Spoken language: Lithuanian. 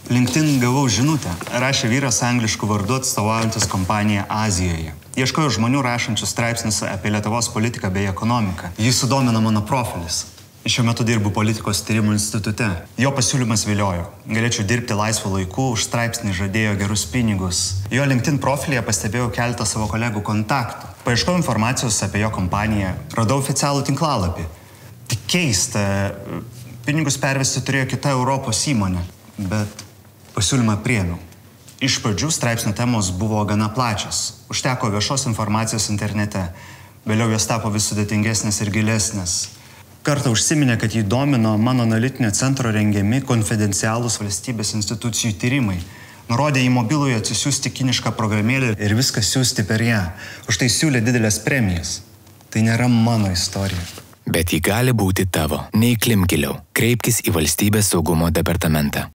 LinkedIn gavau žinutę. Rašė vyras angliškų vardu atstovaujantis kompaniją Azijoje. Ieškojo žmonių rašančių straipsnius apie Lietuvos politiką bei ekonomiką. Jį sudomino mano profilis. Šiuo metu dirbu politikos tyrimų institute. Jo pasiūlymas viliojo. Galėčiau dirbti laisvo laiku, už straipsnį žadėjo gerus pinigus. Jo LinkedIn profilyje pastebėjau keletą savo kolegų kontaktų. Paieškojau informacijos apie jo kompaniją. Radau oficialų tinklalapį. Tik keista, pinigus pervesti turėjo kita Europos įmonė, bet pasiūlymą priėmiau. Iš pradžių straipsnių temos buvo gana plačios. Užteko viešos informacijos internete. Vėliau jos tapo vis sudėtingesnės ir gilesnės. Kartą užsiminė, kad jį domino mano analitinio centro rengiami konfidencialūs valstybės institucijų tyrimai. Nurodė į mobilųjį atsisiųsti kinišką programėlę ir viską siųsti per ją. Už tai siūlė didelės premijas. Tai nėra mano istorija. Bet ji gali būti tavo. Neįklimk giliau. Kreipkis į Valstybės saugumo departamentą.